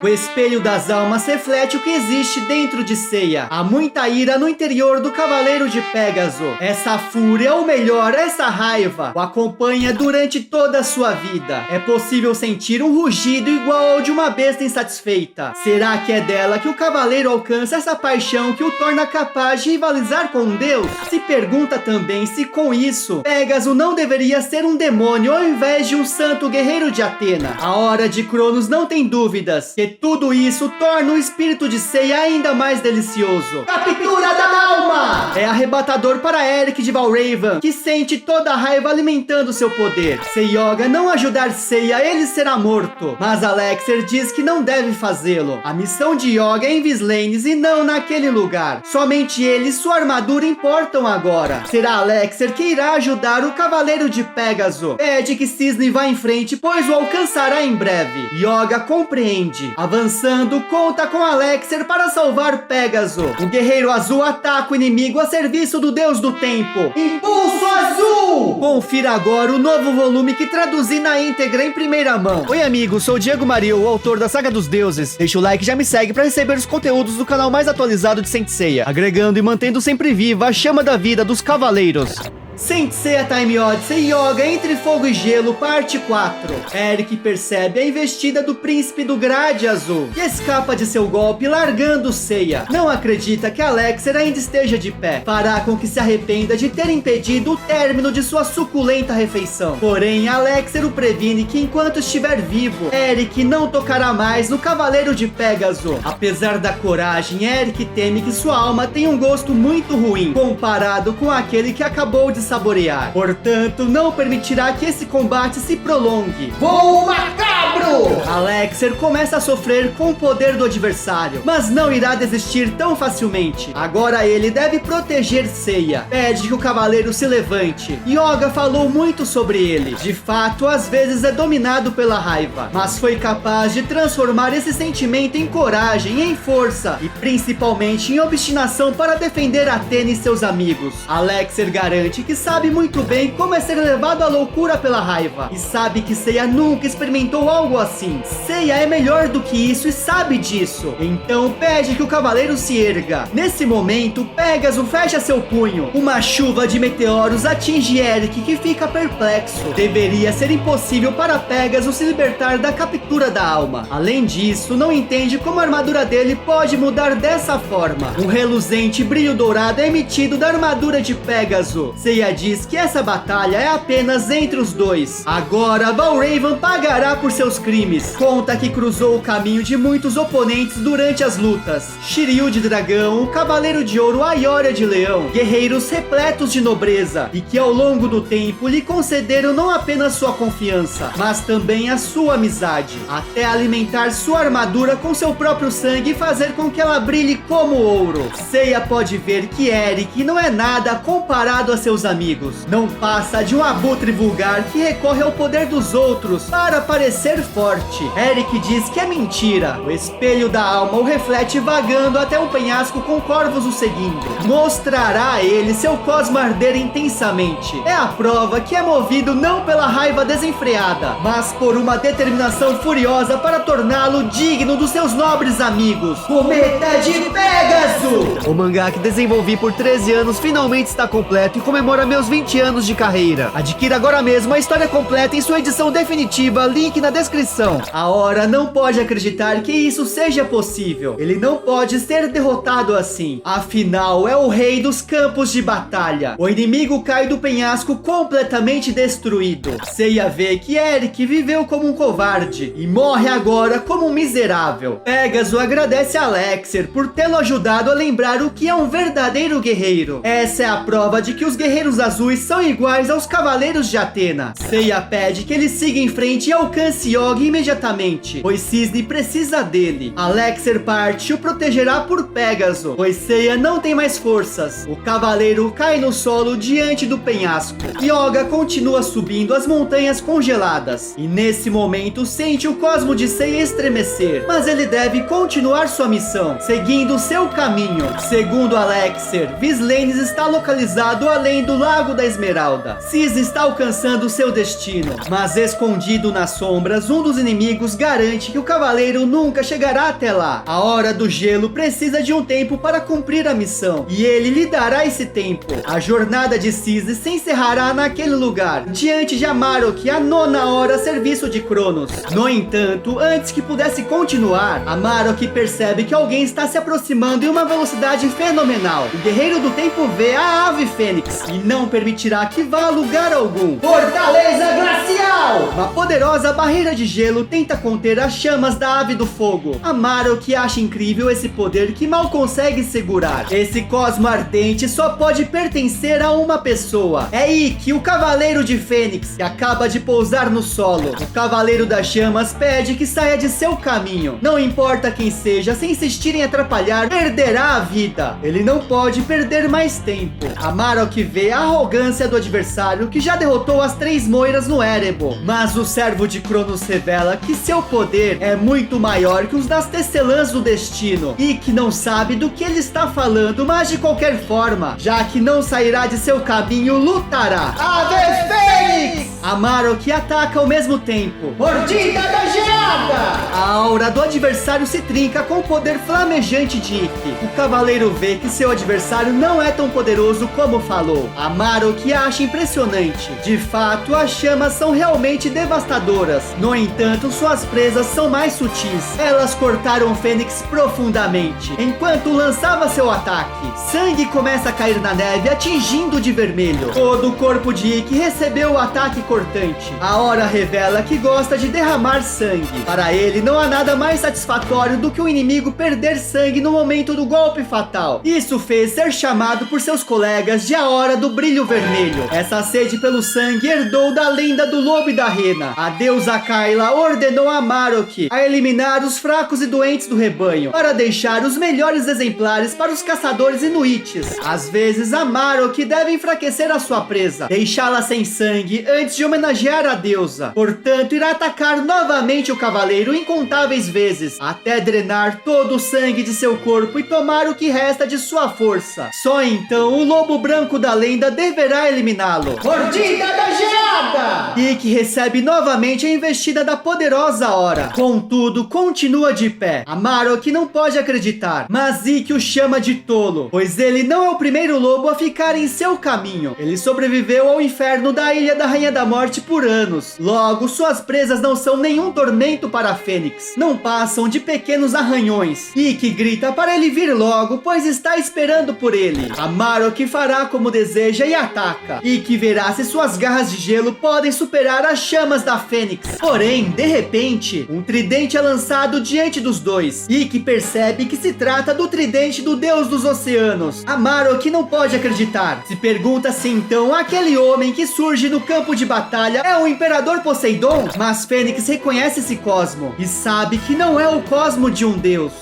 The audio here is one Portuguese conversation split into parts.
O espelho das almas reflete o que existe dentro de Seiya. Há muita ira no interior do Cavaleiro de Pégaso. Essa fúria, ou melhor, essa raiva, o acompanha durante toda a sua vida. É possível sentir um rugido igual ao de uma besta insatisfeita. Será que é dela que o Cavaleiro alcança essa paixão que o torna capaz de rivalizar com um deus? Se pergunta também se com isso, Pégaso não deveria ser um demônio ao invés de um santo guerreiro de Atena. A hora de Cronos não tem dúvidas que tudo isso torna o espírito de Seiya ainda mais delicioso. Captura da alma! É arrebatador para Eric de Valraven, que sente toda a raiva alimentando seu poder. Se Yoga não ajudar Seiya, ele será morto. Mas Alexer diz que não deve fazê-lo. A missão de Yoga é em Vislanes e não naquele lugar. Somente ele e sua armadura importam agora. Será Alexer que irá ajudar o Cavaleiro de Pégaso. Pede que Cisne vá em frente, pois o alcançará em breve. Yoga compreende. Avançando, conta com Alexer para salvar Pégaso. O Guerreiro Azul ataca o inimigo a serviço do Deus do Tempo. Impulso Azul! Confira agora o novo volume que traduzi na íntegra em primeira mão. Oi amigos, sou o Diego Mario, o autor da Saga dos Deuses. Deixa o like e já me segue para receber os conteúdos do canal mais atualizado de Saint Seiya, agregando e mantendo sempre viva a chama da vida dos cavaleiros. Saint Seiya Time Odyssey Yoga Entre Fogo e Gelo, parte 4. Eric percebe a investida do príncipe do Grade Azul e escapa de seu golpe largando Seiya. Não acredita que Alexer ainda esteja de pé. Fará com que se arrependa de ter impedido o término de sua suculenta refeição. Porém, Alexer o previne que enquanto estiver vivo, Eric não tocará mais no Cavaleiro de Pégaso. Apesar da coragem, Eric teme que sua alma tenha um gosto muito ruim, comparado com aquele que acabou de saborear. Portanto, não permitirá que esse combate se prolongue. Voo macabro! Alexer começa a sofrer com o poder do adversário, mas não irá desistir tão facilmente. Agora ele deve proteger Seiya. Pede que o cavaleiro se levante. Yoga falou muito sobre ele. De fato, às vezes é dominado pela raiva, mas foi capaz de transformar esse sentimento em coragem, em força e principalmente em obstinação para defender Atena e seus amigos. Alexer garante que sabe muito bem como é ser levado à loucura pela raiva e sabe que Seiya nunca experimentou algo assim. Seiya é melhor do que isso e sabe disso. Então pede que o cavaleiro se erga. Nesse momento, Pégaso fecha seu punho. Uma chuva de meteoros atinge Eric, que fica perplexo. Deveria ser impossível para Pégaso se libertar da captura da alma. Além disso, não entende como a armadura dele pode mudar dessa forma. Um reluzente brilho dourado é emitido da armadura de Pégaso. Seiya diz que essa batalha é apenas entre os dois. Agora, Valraven pagará por seus crimes. Conta que cruzou o caminho de muitos oponentes durante as lutas. Shiryu de dragão, o Cavaleiro de Ouro Aioria de leão, guerreiros repletos de nobreza, e que ao longo do tempo lhe concederam não apenas sua confiança, mas também a sua amizade, até alimentar sua armadura com seu próprio sangue e fazer com que ela brilhe como ouro. Seiya pode ver que Eric não é nada comparado a seus amigos. Não passa de um abutre vulgar que recorre ao poder dos outros para parecer forte. Eric diz que é mentira. O espelho da alma o reflete vagando até um penhasco com corvos o seguindo. Mostrará a ele seu cosmo arder intensamente. É a prova que é movido não pela raiva desenfreada, mas por uma determinação furiosa para torná-lo digno dos seus nobres amigos. Cometa de Pégaso! O mangá que desenvolvi por 13 anos finalmente está completo e comemora meus 20 anos de carreira. Adquira agora mesmo a história completa em sua edição definitiva, link na descrição. A Hora não pode acreditar que isso seja possível. Ele não pode ser derrotado assim. Afinal, é o rei dos campos de batalha. O inimigo cai do penhasco completamente destruído. Seiya vê que Eric viveu como um covarde e morre agora como um miserável. Pégaso agradece a Alexer por tê-lo ajudado a lembrar o que é um verdadeiro guerreiro. Essa é a prova de que os guerreiros azuis são iguais aos cavaleiros de Atena. Seiya pede que ele siga em frente e alcance Yoga imediatamente, pois Cisne precisa dele. Alexer parte e o protegerá por Pégaso, pois Seiya não tem mais forças. O cavaleiro cai no solo diante do penhasco. Yoga continua subindo as montanhas congeladas e nesse momento sente o cosmo de Seiya estremecer, mas ele deve continuar sua missão, seguindo seu caminho. Segundo Alexer, Vislanes está localizado além do Lago da Esmeralda. Cisne está alcançando seu destino, mas escondido nas sombras, um dos inimigos garante que o cavaleiro nunca chegará até lá. A Hora do Gelo precisa de um tempo para cumprir a missão, e ele lhe dará esse tempo. A jornada de Cisne se encerrará naquele lugar, diante de Amarok, a 9ª hora a serviço de Cronos. No entanto, antes que pudesse continuar, Amarok percebe que alguém está se aproximando em uma velocidade fenomenal. O Guerreiro do Tempo vê a Ave Fênix e não permitirá que vá a lugar algum. Fortaleza Glacial! Uma poderosa barreira de gelo tenta conter as chamas da Ave do Fogo. Amarok acha incrível esse poder que mal consegue segurar. Esse cosmo ardente só pode pertencer a uma pessoa. É Ikki, o Cavaleiro de Fênix, que acaba de pousar no solo. O Cavaleiro das Chamas pede que saia de seu caminho. Não importa quem seja, se insistir em atrapalhar, perderá a vida. Ele não pode perder mais tempo. Amarok vê a arrogância do adversário, que já derrotou as 3 Moiras no Erebor. Mas o servo de Cronos revela que seu poder é muito maior que os das Tecelãs do Destino. E que não sabe do que ele está falando, mas de qualquer forma, já que não sairá de seu caminho, lutará. Ave Fênix! Amarok ataca ao mesmo tempo. Mordida da Geada! A aura do adversário se trinca com o poder flamejante de Ikki. O cavaleiro vê que seu adversário não é tão poderoso como falou. Amarok acha impressionante. De fato, as chamas são realmente devastadoras. No entanto, suas presas são mais sutis. Elas cortaram Fênix profundamente, enquanto lançava seu ataque. Sangue começa a cair na neve, atingindo de vermelho. Todo o corpo de Ikki recebeu o ataque cortante. A Hora revela que gosta de derramar sangue. Para ele, não há nada mais satisfatório do que o inimigo perder sangue no momento do golpe fatal. Isso fez ser chamado por seus colegas de a Hora do Brilho Vermelho. Essa sede pelo sangue herdou da lenda do lobo e da rena. A deusa Kayla ordenou a Amarok a eliminar os fracos e doentes do rebanho, para deixar os melhores exemplares para os caçadores inuites. Às vezes, Amarok deve enfraquecer a sua presa, deixá-la sem sangue antes de homenagear a deusa. Portanto, irá atacar novamente o cavaleiro incontáveis vezes, até drenar todo o sangue de seu corpo e tomar o que resta de sua força. Só então o lobo branco da lenda deverá eliminá-lo. Mordida da Geada! Ikki recebe novamente a investida da poderosa Hora. Contudo, continua de pé. Amarok não pode acreditar, mas Ikki o chama de tolo, pois ele não é o primeiro lobo a ficar em seu caminho. Ele sobreviveu ao inferno da Ilha da Rainha da Morte por anos. Logo, suas presas não são nenhum tormento para a Fênix. Não passam de pequenos arranhões. Ikki grita para ele vir logo, pois está esperando por ele. Amarok fará como deseja e ataca. Ikki verá se suas garras de gelo podem superar as chamas da Fênix. Porém, de repente, um tridente é lançado diante dos dois. Ikki percebe que se trata do tridente do deus dos oceanos. Amarok não pode acreditar. Se pergunta se então aquele homem que surge no campo de batalha é o Imperador Poseidon. Mas Fênix reconhece esse cosmo e sabe que não é o cosmo de um deus.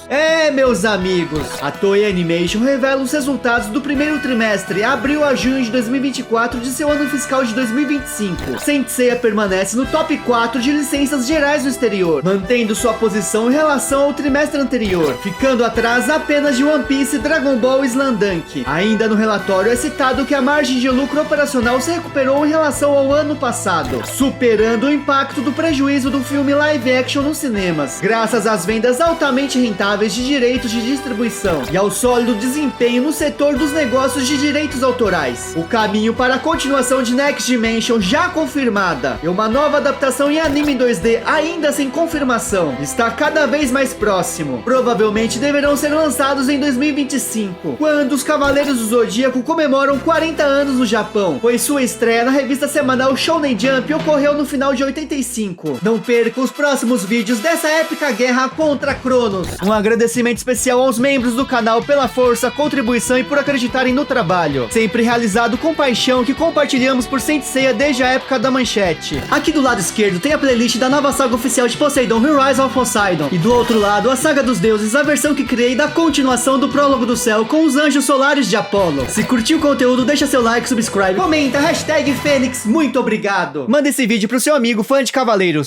Meus amigos, a Toei Animation revela os resultados do primeiro trimestre, abril a junho de 2024, de seu ano fiscal de 2025. Saint Seiya permanece no top 4 de licenças gerais no exterior, mantendo sua posição em relação ao trimestre anterior, ficando atrás apenas de One Piece, Dragon Ball e Slandunk. Ainda no relatório é citado que a margem de lucro operacional se recuperou em relação ao ano passado, superando o impacto do prejuízo do filme live action nos cinemas, graças às vendas altamente rentáveis de direitos de distribuição e ao sólido desempenho no setor dos negócios de direitos autorais. O caminho para a continuação de Next Dimension já confirmada e uma nova adaptação em anime 2D ainda sem confirmação está cada vez mais próximo. Provavelmente deverão ser lançados em 2025, quando os Cavaleiros do Zodíaco comemoram 40 anos no Japão, pois sua estreia na revista semanal Shonen Jump ocorreu no final de 85. Não perca os próximos vídeos dessa épica guerra contra Cronos. Um agradecimento especial aos membros do canal pela força, contribuição e por acreditarem no trabalho, sempre realizado com paixão, que compartilhamos por Saint Seiya desde a época da manchete. Aqui do lado esquerdo tem a playlist da nova saga oficial de Poseidon, Rise of Poseidon, e do outro lado a saga dos deuses, a versão que criei da continuação do Prólogo do Céu com os anjos solares de Apolo. Se curtiu o conteúdo, deixa seu like, subscribe, comenta, hashtag Fênix, muito obrigado. Manda esse vídeo pro seu amigo fã de Cavaleiros.